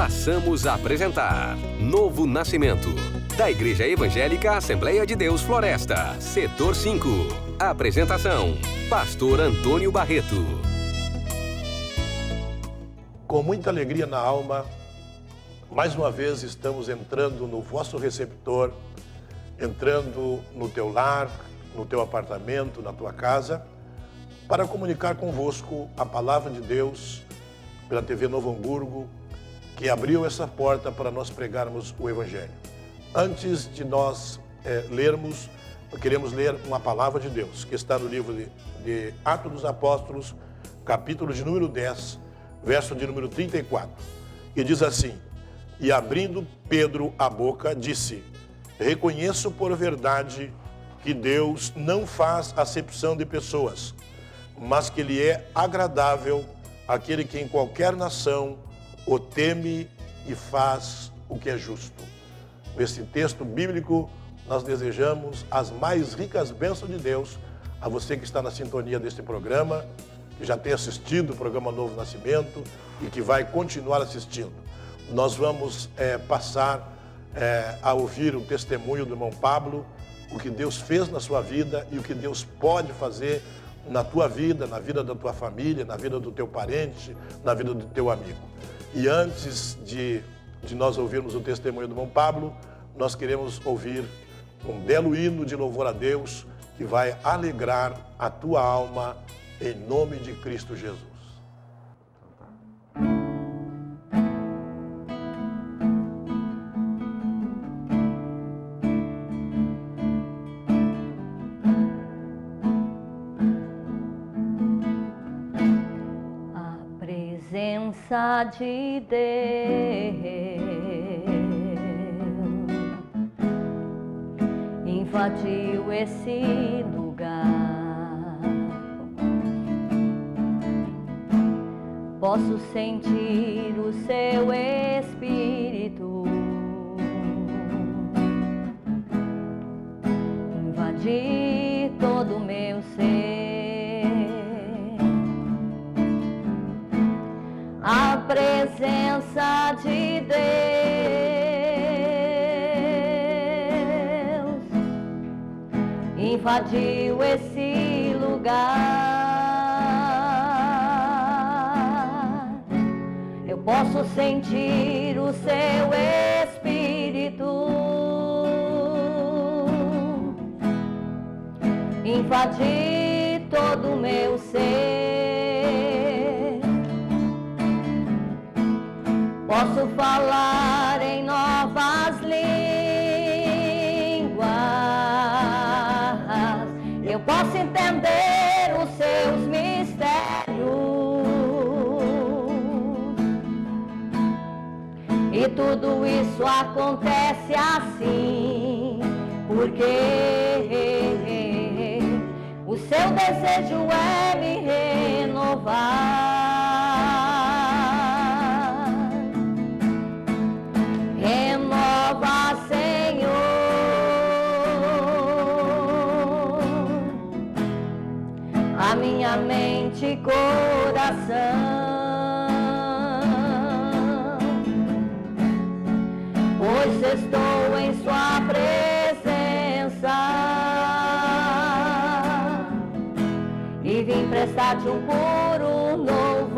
passamos a apresentar Novo Nascimento, da Igreja Evangélica Assembleia de Deus Floresta, Setor 5. Apresentação, Pastor Antônio Barreto. Com muita alegria na alma, mais uma vez estamos entrando no vosso receptor, entrando no teu lar, no teu apartamento, na tua casa, para comunicar convosco a palavra de Deus pela TV Novo Hamburgo, que abriu essa porta para nós pregarmos o Evangelho. Antes de nós lermos, queremos ler uma palavra de Deus, que está no livro de Atos dos Apóstolos, capítulo de número 10, verso de número 34. E diz assim: E abrindo Pedro a boca, disse: Reconheço por verdade que Deus não faz acepção de pessoas, mas que Ele é agradável àquele que em qualquer nação o teme e faz o que é justo. Nesse texto bíblico, nós desejamos as mais ricas bênçãos de Deus a você que está na sintonia deste programa, que já tem assistido o programa Novo Nascimento e que vai continuar assistindo. Nós vamos passar a ouvir o testemunho do irmão Pablo, o que Deus fez na sua vida e o que Deus pode fazer na tua vida, na vida da tua família, na vida do teu parente, na vida do teu amigo. E antes de nós ouvirmos o testemunho do irmão Pablo, nós queremos ouvir um belo hino de louvor a Deus que vai alegrar a tua alma em nome de Cristo Jesus. De Deus invadiu esse lugar. Posso sentir o seu espírito invadir todo o meu ser. A presença de Deus invadiu esse lugar. Eu posso sentir o seu espírito invadir todo o meu ser. Posso falar em novas línguas, eu posso entender os seus mistérios, e tudo isso acontece assim, porque o seu desejo é me renovar. Minha mente e coração, pois estou em sua presença e vim prestar-te um puro louvor.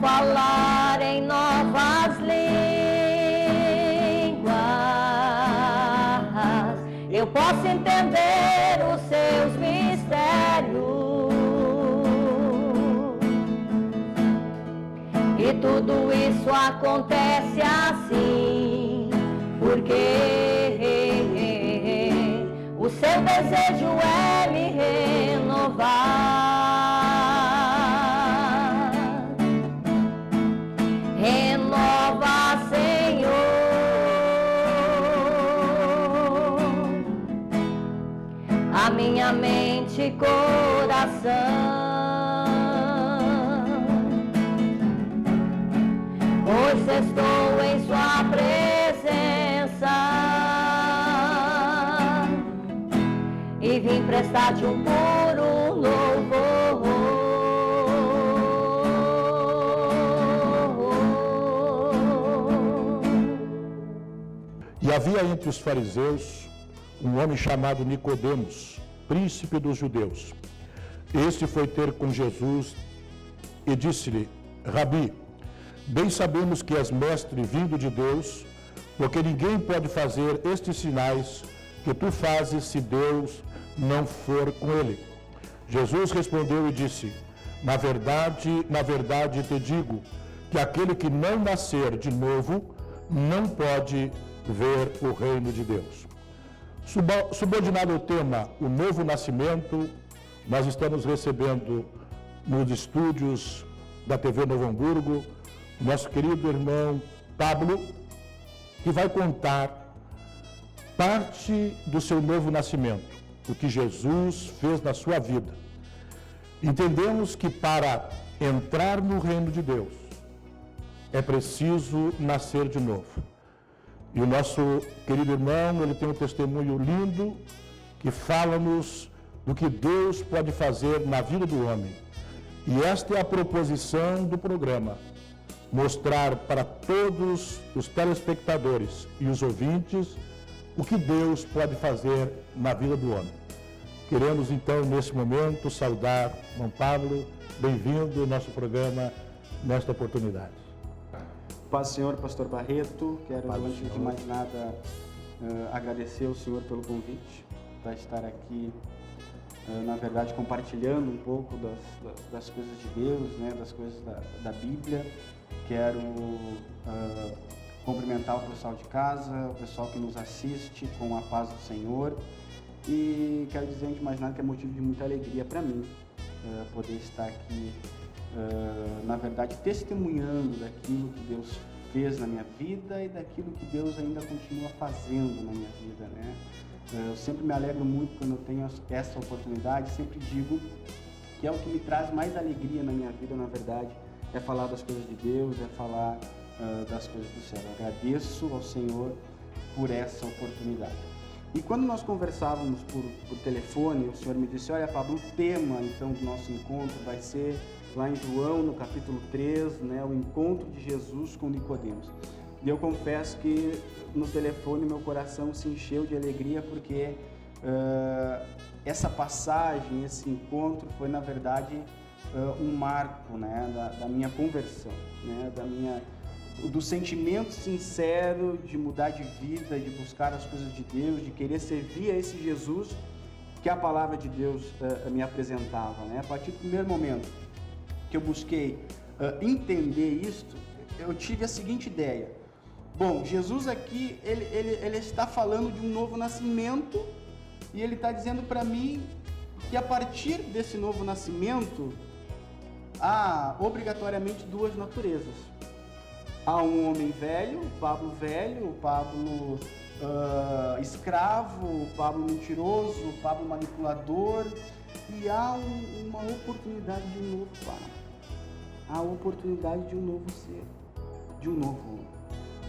Falar em novas línguas, eu posso entender os seus mistérios, e tudo isso acontece assim, porque o seu desejo é me renovar. Renova, Senhor, a minha mente e coração. estou em sua presença e vim prestar-te um puro louvor. E havia entre os fariseus um homem chamado Nicodemos, príncipe dos judeus. Este foi ter com Jesus e disse-lhe: Rabi, bem sabemos que és mestre vindo de Deus, porque ninguém pode fazer estes sinais que tu fazes se Deus não for com ele. Jesus respondeu e disse: na verdade te digo que aquele que não nascer de novo não pode ver o reino de Deus. Subordinado ao tema O Novo Nascimento, nós estamos recebendo nos estúdios da TV Novo Hamburgo nosso querido irmão Pablo, que vai contar parte do seu novo nascimento, o que Jesus fez na sua vida. Entendemos que para entrar no reino de Deus é preciso nascer de novo. E o nosso querido irmão, ele tem um testemunho lindo que fala-nos do que Deus pode fazer na vida do homem. E esta é a proposição do programa, mostrar para todos os telespectadores e os ouvintes o que Deus pode fazer na vida do homem. Queremos então, nesse momento, saudar irmão Pablo, bem-vindo ao nosso programa nesta oportunidade. Paz do Senhor, pastor Barreto, quero Paz antes de mais nada agradecer ao Senhor pelo convite para estar aqui, na verdade compartilhando um pouco das coisas de Deus, né, das coisas da Bíblia. Quero cumprimentar o pessoal de casa, o pessoal que nos assiste com a paz do Senhor, e quero dizer antes de mais nada que é motivo de muita alegria para mim poder estar aqui, na verdade, testemunhando daquilo que Deus fez na minha vida e daquilo que Deus ainda continua fazendo na minha vida, né? Eu sempre me alegro muito quando eu tenho essa oportunidade, sempre digo que é o que me traz mais alegria na minha vida, na verdade, é falar das coisas de Deus, é falar das coisas do céu. Eu agradeço ao Senhor por essa oportunidade. E quando nós conversávamos por telefone, o Senhor me disse: olha, Pablo, o tema então do nosso encontro vai ser lá em João, no capítulo 3, né, o encontro de Jesus com Nicodemos. E eu confesso que no telefone meu coração se encheu de alegria, porque essa passagem, esse encontro foi, na verdade, um marco, né, da minha conversão, né, do sentimento sincero de mudar de vida, de buscar as coisas de Deus, de querer servir a esse Jesus que a palavra de Deus me apresentava, né? A partir do primeiro momento que eu busquei entender isto, eu tive a seguinte ideia: bom, Jesus aqui, ele está falando de um novo nascimento, e ele está dizendo para mim que a partir desse novo nascimento há obrigatoriamente duas naturezas. Há um homem velho, o Pablo escravo, o Pablo mentiroso, o Pablo manipulador, e há uma oportunidade de um novo Pablo. Há a oportunidade de um novo ser, de um novo homem.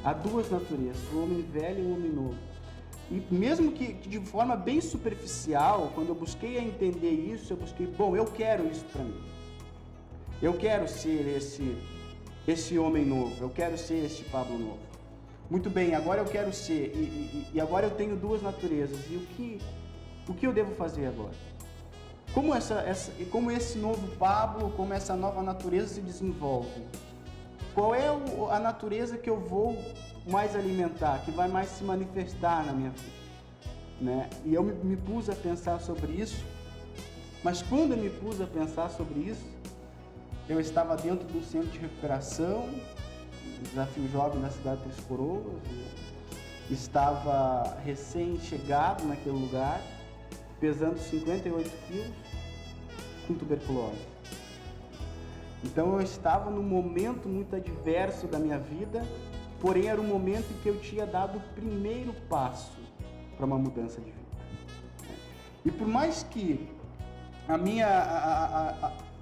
Há duas naturezas, o homem velho e o homem novo. E mesmo que de forma bem superficial, quando eu busquei a entender isso, eu busquei, bom, eu quero isso para mim. Eu quero ser esse homem novo, eu quero ser esse Pablo novo. Muito bem, agora eu quero ser, e agora eu tenho duas naturezas, e o que eu devo fazer agora? Como esse novo Pablo, como essa nova natureza se desenvolve? Qual é a natureza que eu vou mais alimentar, que vai mais se manifestar na minha vida? Né? E eu me pus a pensar sobre isso, mas quando eu me pus a pensar sobre isso, eu estava dentro de um centro de recuperação, Desafio Jovem da cidade de Três Coroas, estava recém-chegado naquele lugar, pesando 58 quilos, com tuberculose. Então eu estava num momento muito adverso da minha vida, porém era um momento em que eu tinha dado o primeiro passo para uma mudança de vida. E por mais que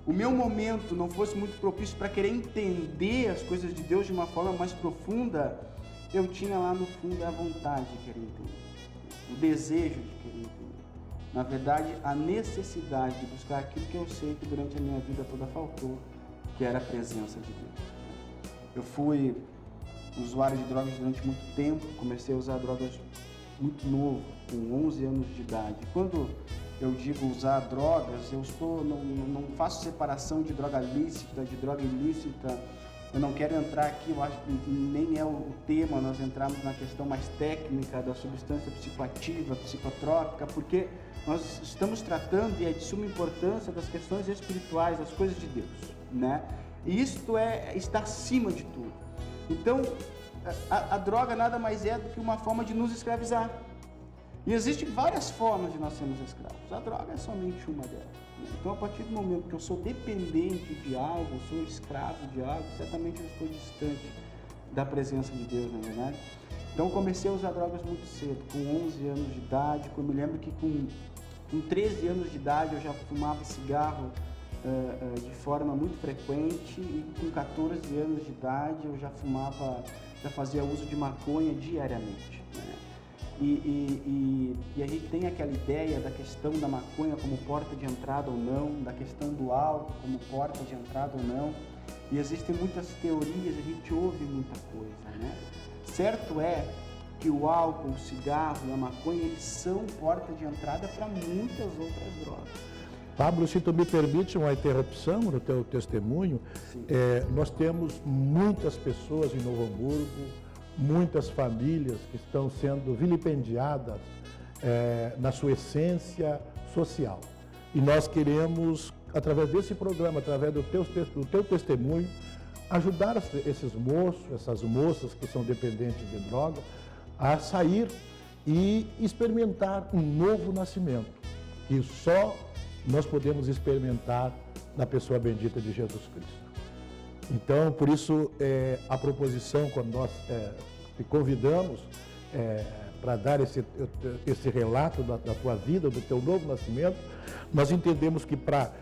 o meu momento não fosse muito propício para querer entender as coisas de Deus de uma forma mais profunda, eu tinha lá no fundo a vontade de querer entender, o desejo de querer entender. Na verdade, a necessidade de buscar aquilo que eu sei que durante a minha vida toda faltou, que era a presença de Deus. Eu fui usuário de drogas durante muito tempo, comecei a usar drogas muito novo, com 11 anos de idade. Quando eu digo usar drogas, não faço separação de droga lícita, de droga ilícita. Eu não quero entrar aqui, eu acho que nem é o tema, nós entramos na questão mais técnica da substância psicoativa, psicotrópica, porque nós estamos tratando, e é de suma importância, das questões espirituais, das coisas de Deus, né? E isto está acima de tudo. Então, a droga nada mais é do que uma forma de nos escravizar. E existem várias formas de nós sermos escravos. A droga é somente uma delas. Né? Então, a partir do momento que eu sou dependente de algo, sou escravo de algo, certamente eu estou distante da presença de Deus, não é verdade? Então, eu comecei a usar drogas muito cedo, com 11 anos de idade. Eu me lembro que com 13 anos de idade eu já fumava cigarro de forma muito frequente, e com 14 anos de idade eu já fazia uso de maconha diariamente, né? E a gente tem aquela ideia da questão da maconha como porta de entrada ou não, da questão do álcool como porta de entrada ou não, e existem muitas teorias, a gente ouve muita coisa, né? Certo é que o álcool, o cigarro e a maconha, eles são porta de entrada para muitas outras drogas. Pablo, se tu me permite uma interrupção no teu testemunho, nós temos muitas pessoas em Novo Hamburgo, muitas famílias que estão sendo vilipendiadas na sua essência social. E nós queremos, através desse programa, através do teu testemunho, ajudar esses moços, essas moças que são dependentes de droga, a sair e experimentar um novo nascimento, que só nós podemos experimentar na pessoa bendita de Jesus Cristo. Então, por isso, a proposição, quando nós te convidamos para dar esse relato da tua vida, do teu novo nascimento, nós entendemos que para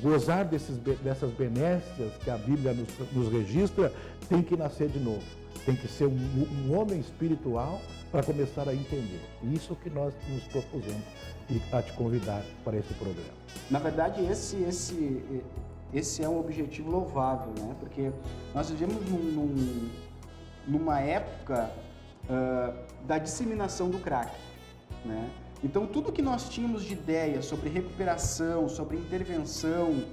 gozar dessas benécias que a Bíblia nos registra, tem que nascer de novo, tem que ser um homem espiritual para começar a entender. Isso que nós nos propusemos e a te convidar para esse programa. Na verdade, esse é um objetivo louvável, né? Porque nós vivemos numa época da disseminação do crack, né? Então, tudo que nós tínhamos de ideia sobre recuperação, sobre intervenção,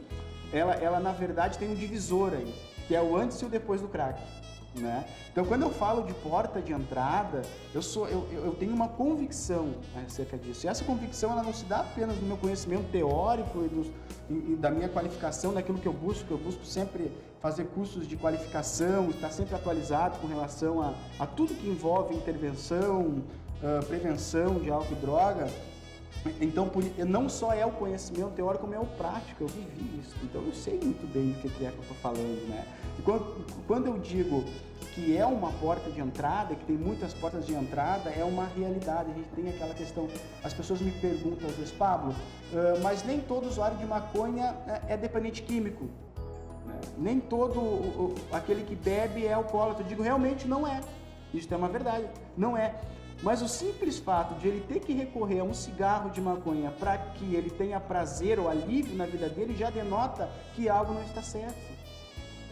ela na verdade tem um divisor aí, que é o antes e o depois do crack, né? Então, quando eu falo de porta de entrada, eu tenho uma convicção acerca disso. E essa convicção ela não se dá apenas no meu conhecimento teórico e da minha qualificação, daquilo que eu busco sempre fazer cursos de qualificação, estar sempre atualizado com relação a tudo que envolve intervenção, prevenção de álcool e droga. Então, não só é o conhecimento teórico, como é o prático, eu vivi isso. Então, eu sei muito bem do que é que eu estou falando, né? E quando eu digo que é uma porta de entrada, que tem muitas portas de entrada, é uma realidade. A gente tem aquela questão, as pessoas me perguntam às vezes, Pablo, mas nem todo usuário de maconha é dependente químico, né? Nem todo aquele que bebe é alcoólatra. Eu digo, realmente não é. Isso é uma verdade, não é. Mas o simples fato de ele ter que recorrer a um cigarro de maconha para que ele tenha prazer ou alívio na vida dele já denota que algo não está certo.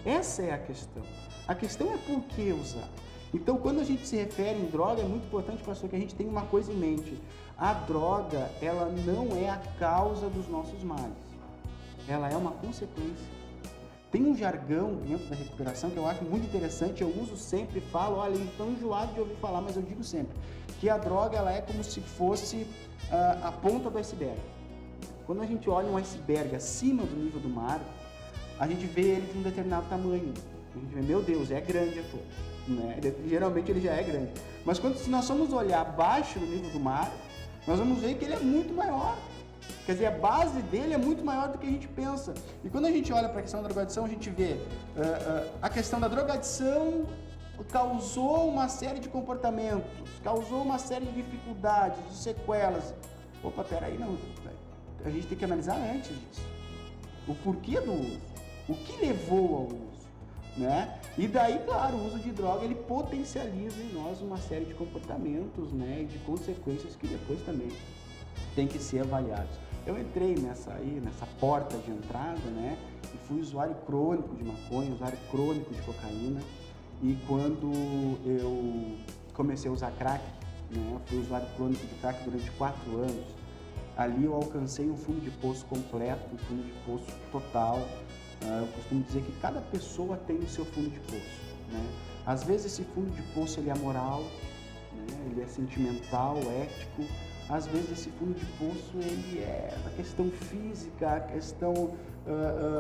Essa é a questão. A questão é por que usar. Então, quando a gente se refere em droga, é muito importante, pastor, que a gente tenha uma coisa em mente. A droga, ela não é a causa dos nossos males. Ela é uma consequência. Tem um jargão dentro da recuperação que eu acho muito interessante, eu uso sempre, falo, olha, estou enjoado de ouvir falar, mas eu digo sempre, que a droga ela é como se fosse a ponta do iceberg. Quando a gente olha um iceberg acima do nível do mar, a gente vê ele de um determinado tamanho. A gente vê, meu Deus, é grande a cor, né? Geralmente ele já é grande. Mas se nós formos olhar abaixo do nível do mar, nós vamos ver que ele é muito maior. Quer dizer, a base dele é muito maior do que a gente pensa. E quando a gente olha para a questão da drogadição, a gente vê a questão da drogadição causou uma série de comportamentos, causou uma série de dificuldades, de sequelas. Opa, peraí, não. A gente tem que analisar antes disso. o porquê do uso, o que levou ao uso, né? E daí, claro, o uso de droga, ele potencializa em nós uma série de comportamentos, né, e de consequências que depois também tem que ser avaliados. Eu entrei nessa porta de entrada, né, e fui usuário crônico de maconha, usuário crônico de cocaína, e quando eu comecei a usar crack, né, eu fui usuário crônico de crack durante 4 anos, ali eu alcancei um fundo de poço completo, um fundo de poço total. Eu costumo dizer que cada pessoa tem o seu fundo de poço, né? Às vezes esse fundo de poço ele é moral, né? Ele é sentimental, ético. Às vezes esse fundo de poço ele é a questão física, a questão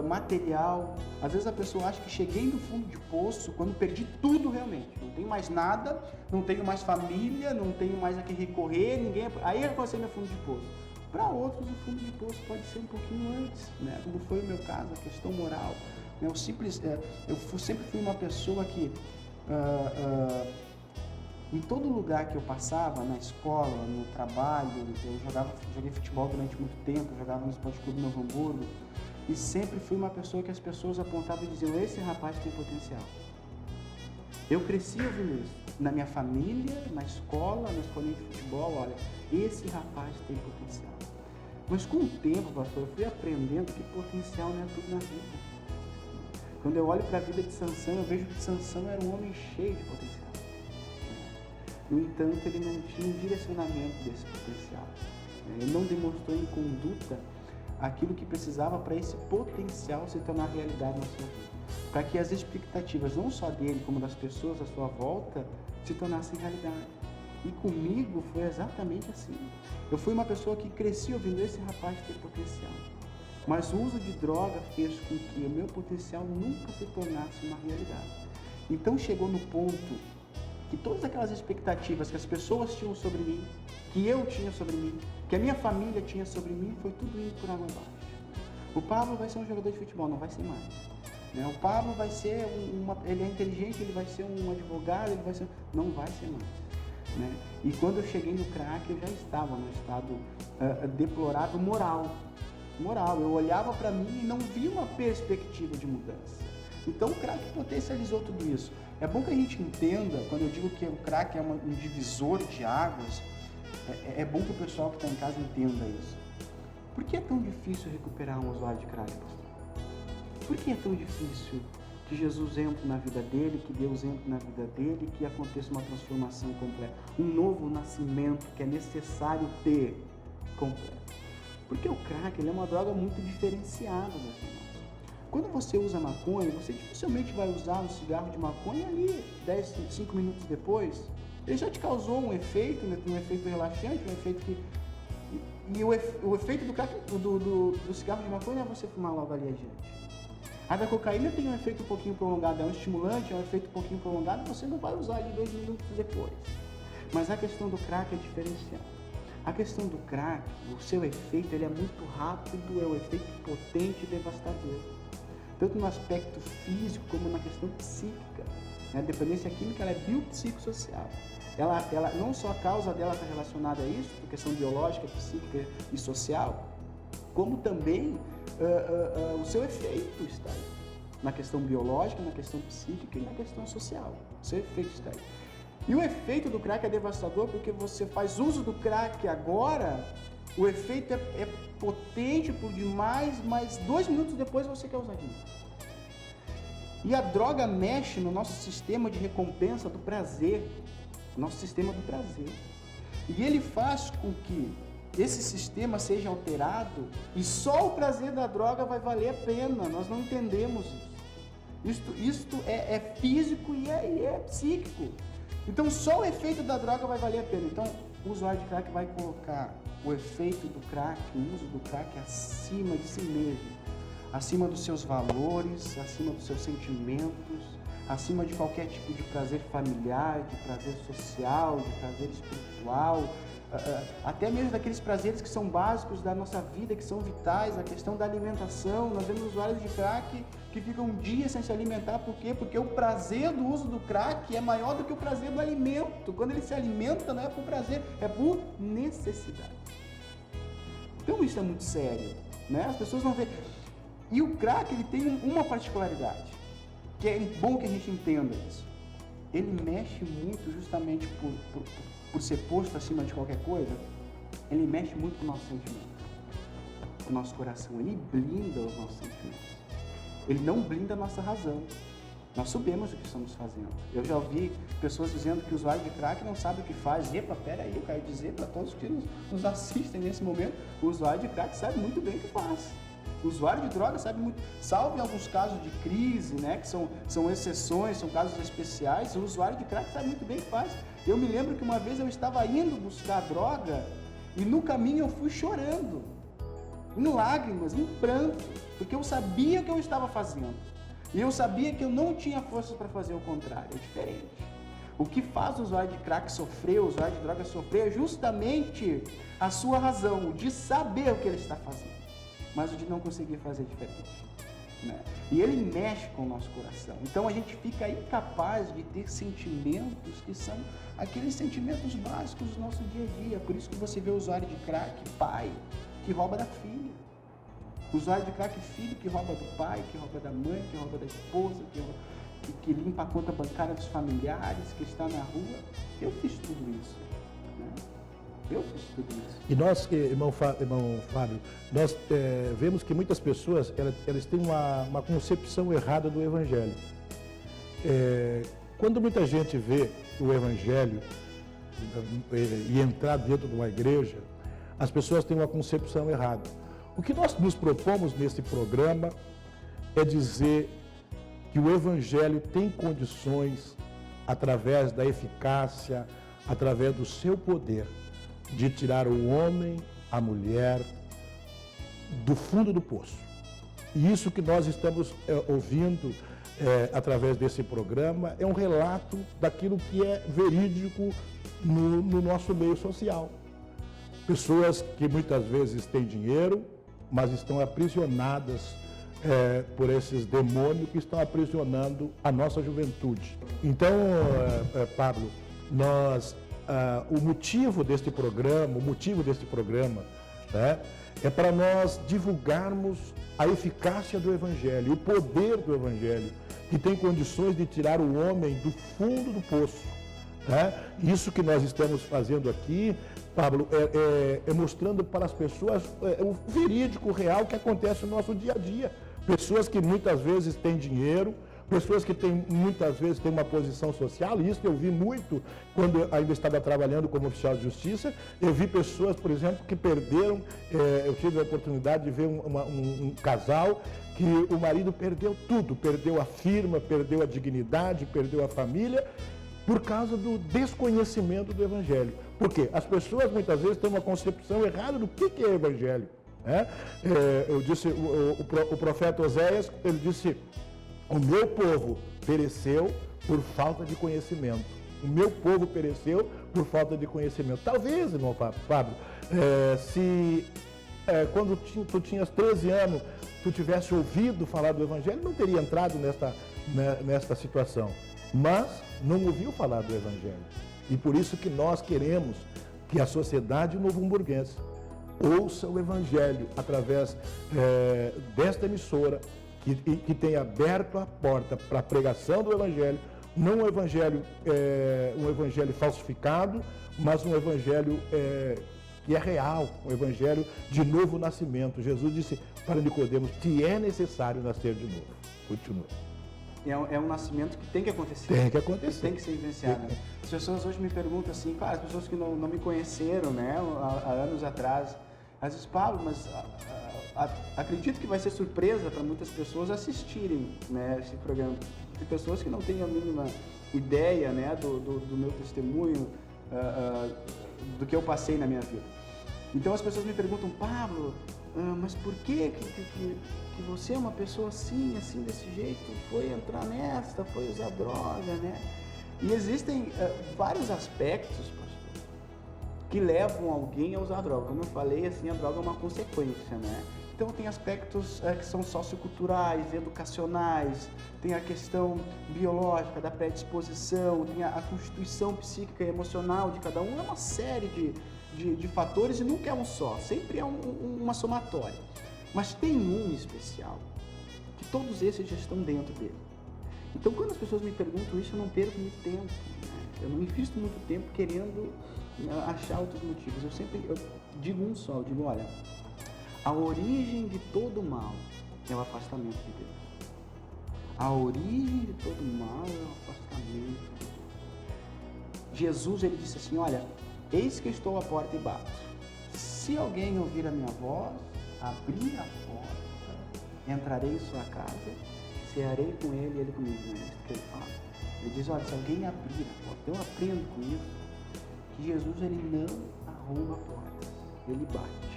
material. Às vezes a pessoa acha que cheguei no fundo de poço quando perdi tudo realmente. Não tenho mais nada, não tenho mais família, não tenho mais a que recorrer, ninguém. Aí eu alcancei meu fundo de poço. Para outros, o fundo de poço pode ser um pouquinho antes, né? Como foi o meu caso, a questão moral. Eu sempre fui uma pessoa que, em todo lugar que eu passava, na escola, no trabalho, eu joguei futebol durante muito tempo, jogava no Esporte Clube Novo Hamburgo, e sempre fui uma pessoa que as pessoas apontavam e diziam: esse rapaz tem potencial. Eu cresci ouvindo isso. Na minha família, na escola, na escolinha de futebol, olha, esse rapaz tem potencial. Mas com o tempo, pastor, eu fui aprendendo que potencial não é tudo na vida. Quando eu olho para a vida de Sansão, eu vejo que Sansão era um homem cheio de potencial. No entanto, ele não tinha um direcionamento desse potencial. Ele não demonstrou em conduta aquilo que precisava para esse potencial se tornar realidade na sua vida. Para que as expectativas, não só dele, como das pessoas à sua volta, se tornassem realidade. E comigo foi exatamente assim. Eu fui uma pessoa que cresci ouvindo: esse rapaz tem potencial. Mas o uso de droga fez com que o meu potencial nunca se tornasse uma realidade. Então chegou no ponto que todas aquelas expectativas que as pessoas tinham sobre mim, que eu tinha sobre mim, que a minha família tinha sobre mim, foi tudo indo por água abaixo. O Pablo vai ser um jogador de futebol, não vai ser mais. Né? O Pablo vai ser ele é inteligente, ele vai ser um advogado, ele vai ser... Não vai ser mais. Né? E quando eu cheguei no crack, eu já estava num estado deplorável moral. Eu olhava para mim e não via uma perspectiva de mudança. Então o crack potencializou tudo isso. É bom que a gente entenda, quando eu digo que o crack é um divisor de águas, é bom que o pessoal que está em casa entenda isso. Por que é tão difícil recuperar um usuário de crack, pastor? Por que é tão difícil que Jesus entre na vida dele, que Deus entre na vida dele, que aconteça uma transformação completa, um novo nascimento que é necessário ter completo? Porque o crack ele é uma droga muito diferenciada das demais. Quando você usa maconha, você dificilmente vai usar um cigarro de maconha ali 5 minutos depois. Ele já te causou um efeito, né? Um efeito relaxante, um efeito que... E o efeito do crack, do cigarro de maconha é você fumar logo ali adiante. A da cocaína tem um efeito um pouquinho prolongado, é um estimulante, é um efeito um pouquinho prolongado, você não vai usar ali 2 minutos depois. Mas a questão do crack é diferenciada. A questão do crack, o seu efeito, ele é muito rápido, é um efeito potente e devastador. Tanto no aspecto físico como na questão psíquica. A dependência química ela é biopsicossocial. Ela não só a causa dela está relacionada a isso, a questão biológica, psíquica e social, como também o seu efeito está aí. Na questão biológica, na questão psíquica e na questão social. O seu efeito está aí. E o efeito do crack é devastador porque você faz uso do crack agora, o efeito é potente por demais, mas 2 minutos depois você quer usar de novo. E a droga mexe no nosso sistema de recompensa do prazer, nosso sistema do prazer. E ele faz com que esse sistema seja alterado e só o prazer da droga vai valer a pena. Nós não entendemos isso. Isto é físico e é psíquico. Então só o efeito da droga vai valer a pena. Então o usuário de crack vai colocar o efeito do crack, o uso do crack acima de si mesmo, acima dos seus valores, acima dos seus sentimentos, acima de qualquer tipo de prazer familiar, de prazer social, de prazer espiritual, até mesmo daqueles prazeres que são básicos da nossa vida, que são vitais, a questão da alimentação. Nós vemos usuários de crack que ficam dias sem se alimentar. Por quê? Porque o prazer do uso do crack é maior do que o prazer do alimento. Quando ele se alimenta, não é por prazer, é por necessidade. Então isso é muito sério, né? As pessoas não veem. E o crack, ele tem uma particularidade, que é bom que a gente entenda isso. Ele mexe muito justamente por ser posto acima de qualquer coisa, ele mexe muito com o nosso sentimento, com o nosso coração, ele blinda os nossos sentimentos. Ele não blinda a nossa razão. Nós sabemos o que estamos fazendo. Eu já ouvi pessoas dizendo que o usuário de crack não sabe o que faz. Epa, peraí, eu quero dizer para todos que nos assistem nesse momento, o usuário de crack sabe muito bem o que faz. O usuário de droga sabe muito, salvo em alguns casos de crise, né, que são exceções, são casos especiais, o usuário de crack sabe muito bem o que faz. Eu me lembro que uma vez eu estava indo buscar droga e no caminho eu fui chorando, em lágrimas, em pranto, porque eu sabia o que eu estava fazendo. E eu sabia que eu não tinha forças para fazer o contrário, é diferente. O que faz o usuário de crack sofrer, o usuário de droga sofrer, é justamente a sua razão, o de saber o que ele está fazendo, mas o de não conseguir fazer diferente. Né? E ele mexe com o nosso coração. Então a gente fica incapaz de ter sentimentos que são aqueles sentimentos básicos do nosso dia a dia. Por isso que você vê o usuário de crack, pai, que rouba da filha. O usuário de crack, filho que rouba do pai, que rouba da mãe, que rouba da esposa, que limpa a conta bancária dos familiares, que está na rua. Eu fiz tudo isso. Né? Eu fiz tudo isso. E nós, irmão Fábio, nós vemos que muitas pessoas elas têm uma concepção errada do Evangelho. Quando muita gente vê o Evangelho e entrar dentro de uma igreja, as pessoas têm uma concepção errada. O que nós nos propomos nesse programa é dizer que o Evangelho tem condições, através da eficácia, através do seu poder, de tirar o homem, a mulher, do fundo do poço. E isso que nós estamos ouvindo através desse programa é um relato daquilo que é verídico no nosso meio social. Pessoas que muitas vezes têm dinheiro, mas estão aprisionadas por esses demônios que estão aprisionando a nossa juventude. Então, Pablo, o motivo deste programa, né, é para nós divulgarmos a eficácia do Evangelho, o poder do Evangelho, que tem condições de tirar o homem do fundo do poço. Né? Isso que nós estamos fazendo aqui, Pablo, é mostrando para as pessoas o verídico, real que acontece no nosso dia a dia. Pessoas que muitas vezes têm dinheiro, pessoas que muitas vezes têm uma posição social, e isso eu vi muito quando eu ainda estava trabalhando como oficial de justiça. Eu vi pessoas, por exemplo, que perderam, eu tive a oportunidade de ver um casal que o marido perdeu tudo, perdeu a firma, perdeu a dignidade, perdeu a família, por causa do desconhecimento do Evangelho. Por quê? As pessoas muitas vezes têm uma concepção errada do que é Evangelho. Né? Eu disse, o profeta Oséias, ele disse: o meu povo pereceu por falta de conhecimento. O meu povo pereceu por falta de conhecimento. Talvez, irmão Fábio, quando tu tinhas 13 anos, tu tivesse ouvido falar do Evangelho, não teria entrado nesta situação. Mas não ouviu falar do Evangelho. E por isso que nós queremos que a sociedade novo-hamburguense ouça o Evangelho através desta emissora, que tem aberto a porta para a pregação do Evangelho, não um Evangelho falsificado, mas um Evangelho que é real, um Evangelho de novo nascimento. Jesus disse para Nicodemos: te é necessário nascer de novo. Continua. É um nascimento que tem que acontecer. Tem que acontecer. Tem que ser vivenciado. Né? As pessoas hoje me perguntam assim, claro, as pessoas que não me conheceram, né, há anos atrás, às vezes, Paulo, mas acredito que vai ser surpresa para muitas pessoas assistirem, né, esse programa. Tem pessoas que não têm a mínima ideia, né, do meu testemunho, do que eu passei na minha vida. Então as pessoas me perguntam: Pablo, mas por que você é uma pessoa assim, desse jeito, foi entrar nesta, foi usar droga, né? E existem vários aspectos, pastor, que levam alguém a usar droga. Como eu falei, assim, a droga é uma consequência, né? Então tem aspectos que são socioculturais, educacionais, tem a questão biológica da predisposição, tem a constituição psíquica e emocional de cada um. É uma série de fatores, e nunca é um só, sempre é uma somatória. Mas tem um especial, todos esses já estão dentro dele. Então, quando as pessoas me perguntam isso, eu não perco muito tempo, né? Eu não invisto muito tempo querendo achar outros motivos. Eu digo um só, eu digo, olha, a origem de todo mal é o afastamento de Deus. A origem de todo mal é o afastamento de Deus. Jesus, ele disse assim, olha, eis que estou à porta e bato. Se alguém ouvir a minha voz, abrir a porta, entrarei em sua casa, cearei com ele e ele comigo. Não é isso que ele fala. Ele diz, olha, se alguém abrir a porta, eu aprendo com isso, que Jesus, ele não arromba a porta, ele bate.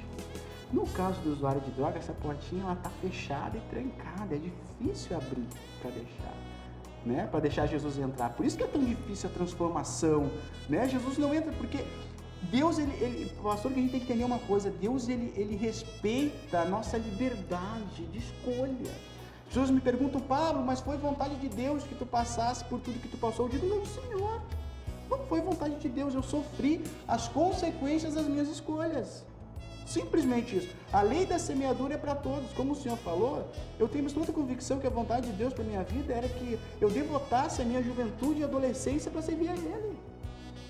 No caso do usuário de droga, essa portinha, ela está fechada e trancada, é difícil abrir para deixar. Né, para deixar Jesus entrar. Por isso que é tão difícil a transformação, né? Jesus não entra porque Deus, pastor, que a gente tem que entender uma coisa, Deus, ele respeita a nossa liberdade de escolha. As pessoas me perguntam, Pablo, mas foi vontade de Deus que tu passasse por tudo que tu passou? Eu digo, não, Senhor, não foi vontade de Deus, eu sofri as consequências das minhas escolhas. Simplesmente isso. A lei da semeadura é para todos. Como o Senhor falou, eu tenho absoluta convicção que a vontade de Deus para a minha vida era que eu devotasse a minha juventude e adolescência para servir a Ele.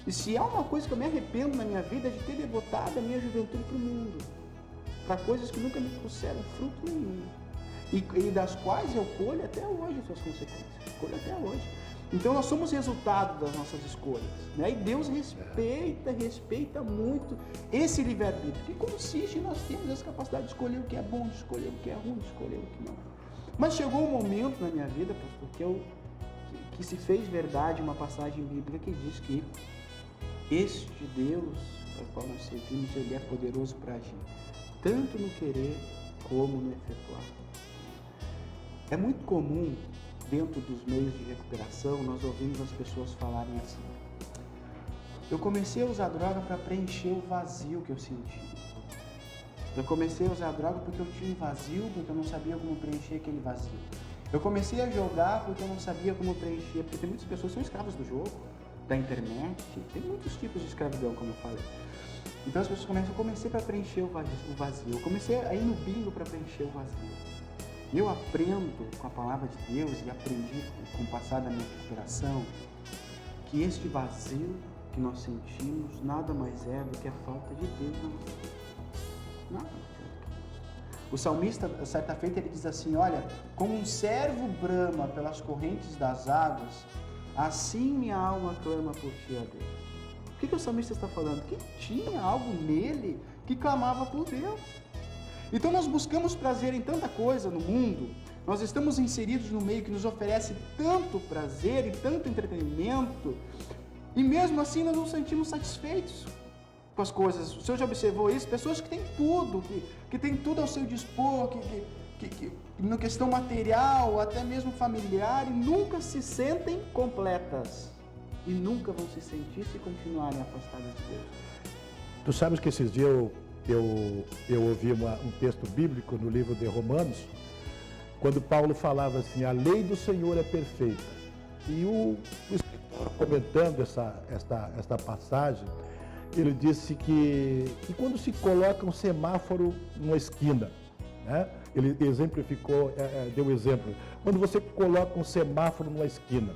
E se há uma coisa que eu me arrependo na minha vida é de ter devotado a minha juventude para o mundo, para coisas que nunca me trouxeram fruto nenhum. E das quais eu colho até hoje as suas consequências. Colho até hoje. Então nós somos resultado das nossas escolhas, né? E Deus respeita muito esse livre-arbítrio, que consiste em nós termos essa capacidade de escolher o que é bom, de escolher o que é ruim, de escolher o que não. Mas chegou um momento na minha vida, pastor, que se fez verdade uma passagem bíblica que diz que este Deus, ao qual nós servimos, ele é poderoso para agir, tanto no querer como no efetuar. É muito comum, dentro dos meios de recuperação, nós ouvimos as pessoas falarem assim: eu comecei a usar droga para preencher o vazio que eu senti. Eu comecei a usar droga porque eu tinha um vazio, porque eu não sabia como preencher aquele vazio. Eu comecei a jogar porque eu não sabia como preencher, porque tem muitas pessoas que são escravas do jogo, da internet, tem muitos tipos de escravidão, como eu falei. Então as pessoas começam, eu comecei para preencher o vazio, eu comecei a ir no bingo para preencher o vazio. Eu aprendo com a palavra de Deus e aprendi com o passar da minha recuperação que este vazio que nós sentimos nada mais é do que a falta de Deus na nossa vida. Nada mais é do que isso. O salmista, certa feita, ele diz assim, olha, como um servo brama pelas correntes das águas, assim minha alma clama por ti, ó Deus. O que o salmista está falando? Que tinha algo nele que clamava por Deus. Então nós buscamos prazer em tanta coisa no mundo, nós estamos inseridos no meio que nos oferece tanto prazer e tanto entretenimento, e mesmo assim nós não nos sentimos satisfeitos com as coisas. O senhor já observou isso? Pessoas que têm tudo, que têm tudo ao seu dispor, que na questão material, até mesmo familiar, e nunca se sentem completas, e nunca vão se sentir se continuarem afastadas de Deus. Tu sabes que esses dias eu ouvi um texto bíblico no livro de Romanos, quando Paulo falava assim, a lei do Senhor é perfeita. E o escritor, comentando esta passagem, ele disse que quando se coloca um semáforo numa esquina, né? Ele exemplificou, deu exemplo, quando você coloca um semáforo numa esquina,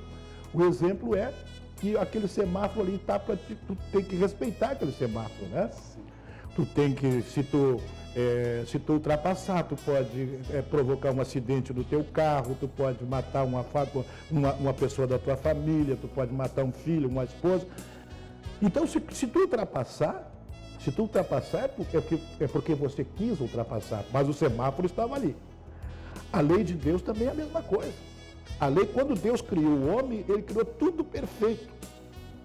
o exemplo é que aquele semáforo ali está para tu tem que respeitar aquele semáforo, né? Tu tem que, se tu ultrapassar, tu pode provocar um acidente no teu carro, tu pode matar uma pessoa da tua família, tu pode matar um filho, uma esposa. Então, se tu ultrapassar é porque você quis ultrapassar, mas o semáforo estava ali. A lei de Deus também é a mesma coisa. A lei, quando Deus criou o homem, ele criou tudo perfeito.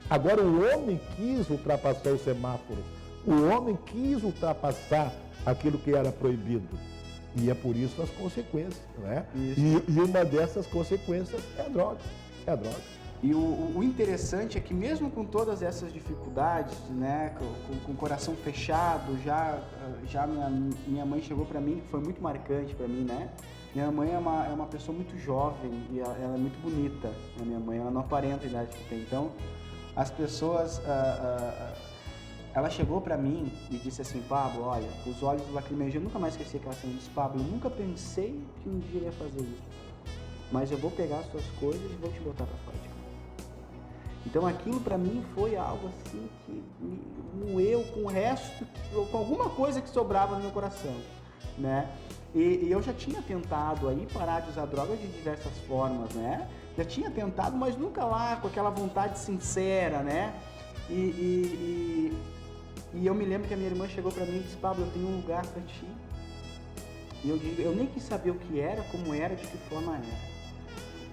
Agora, o homem quis ultrapassar o semáforo. O homem quis ultrapassar aquilo que era proibido. E é por isso as consequências, né? E uma dessas consequências é a droga. E o interessante é que mesmo com todas essas dificuldades, né, com o coração fechado, já minha mãe chegou para mim, que foi muito marcante para mim, né? Minha mãe é uma pessoa muito jovem e ela é muito bonita. A minha mãe, ela não aparenta a idade que tem. Então, as pessoas ela chegou para mim e disse assim: Pablo, olha, os olhos lacrimejam, eu nunca mais esqueci aquela cena. Disse: Pablo, eu nunca pensei que um dia eu ia fazer isso, mas eu vou pegar as suas coisas e vou te botar para fora de casa. Então aquilo para mim foi algo assim que me moeu com o resto, com alguma coisa que sobrava no meu coração, né? E eu já tinha tentado aí parar de usar drogas de diversas formas, né? Já tinha tentado, mas nunca lá com aquela vontade sincera, né? E eu me lembro que a minha irmã chegou para mim e disse: Pablo, eu tenho um lugar para ti. E eu nem quis saber o que era, como era, de que forma era.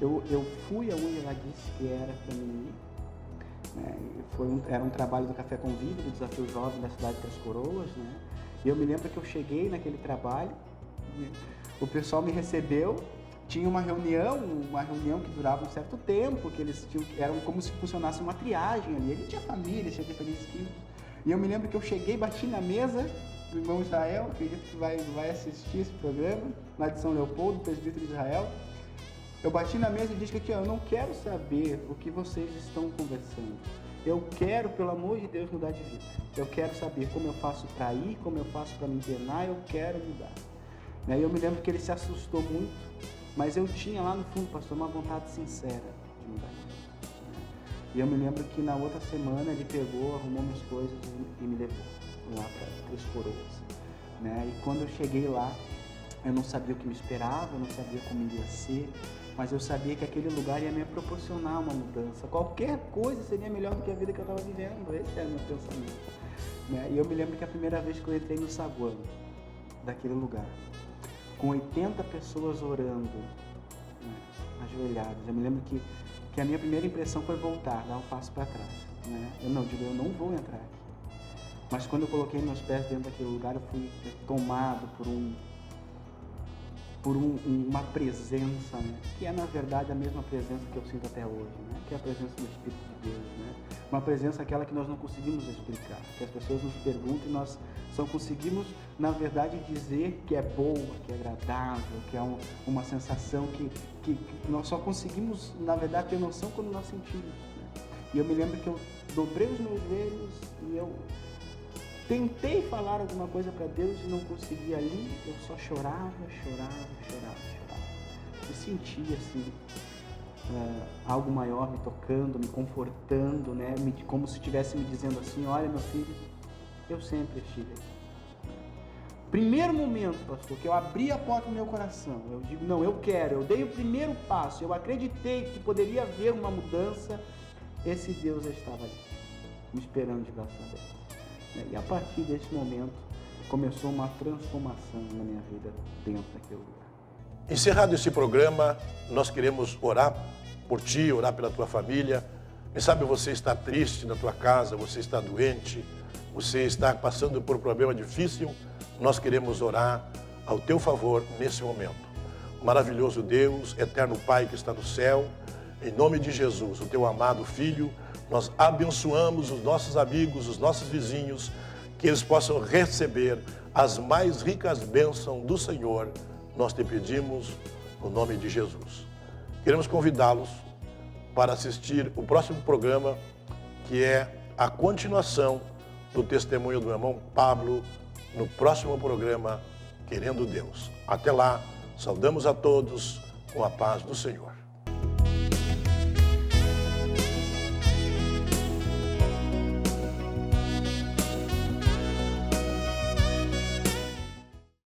Eu fui aonde ela disse que era para mim ir. Era um trabalho do Café Convívio, do Desafio Jovem da cidade de Três Coroas, né? E eu me lembro que eu cheguei naquele trabalho, o pessoal me recebeu, tinha uma reunião que durava um certo tempo, que eles tinham, era como se funcionasse uma triagem ali. Ele tinha família, tinha diferentes químicos. E eu me lembro que eu cheguei, bati na mesa do irmão Israel, acredito que vai assistir esse programa, lá de São Leopoldo, presbítero de Israel. Eu bati na mesa e disse que eu não quero saber o que vocês estão conversando. Eu quero, pelo amor de Deus, mudar de vida. Eu quero saber como eu faço para ir, como eu faço para me internar, eu quero mudar. E eu me lembro que ele se assustou muito, mas eu tinha lá no fundo, pastor, uma vontade sincera de mudar. E eu me lembro que na outra semana ele pegou, arrumou minhas coisas e me levou lá para Três Coroas. E quando eu cheguei lá, eu não sabia o que me esperava, eu não sabia como iria ser, mas eu sabia que aquele lugar ia me proporcionar uma mudança. Qualquer coisa seria melhor do que a vida que eu estava vivendo. Esse era o meu pensamento. E eu me lembro que a primeira vez que eu entrei no saguão daquele lugar, com 80 pessoas orando, ajoelhadas, eu me lembro que a minha primeira impressão foi voltar, dar um passo para trás. Eu não vou entrar aqui. Mas quando eu coloquei meus pés dentro daquele lugar, eu fui tomado por uma presença, que é na verdade a mesma presença que eu sinto até hoje, que é a presença do Espírito de Deus, uma presença aquela que nós não conseguimos explicar, que as pessoas nos perguntam e nós só conseguimos, na verdade, dizer que é boa, que é agradável, que é uma sensação que nós só conseguimos, na verdade, ter noção quando nós sentimos. E eu me lembro que eu dobrei os meus joelhos e eu tentei falar alguma coisa para Deus e não conseguia ali, eu só chorava. Eu sentia assim, algo maior me tocando, me confortando, como se estivesse me dizendo assim: olha, meu filho, eu sempre estive aqui. Primeiro momento, pastor, que eu abri a porta do meu coração, eu digo: não, eu quero, eu dei o primeiro passo, eu acreditei que poderia haver uma mudança, esse Deus já estava ali, me esperando de braços abertos. E a partir desse momento, começou uma transformação na minha vida dentro daquele lugar. Encerrado esse programa, nós queremos orar por ti, orar pela tua família. Quem sabe você está triste na tua casa, você está doente, você está passando por um problema difícil. Nós queremos orar ao teu favor nesse momento. Maravilhoso Deus, eterno Pai que está no céu, em nome de Jesus, o teu amado Filho, nós abençoamos os nossos amigos, os nossos vizinhos, que eles possam receber as mais ricas bênçãos do Senhor. Nós te pedimos no nome de Jesus. Queremos convidá-los para assistir o próximo programa, que é a continuação do testemunho do irmão Pablo, no próximo programa, Querendo Deus. Até lá, saudamos a todos com a paz do Senhor.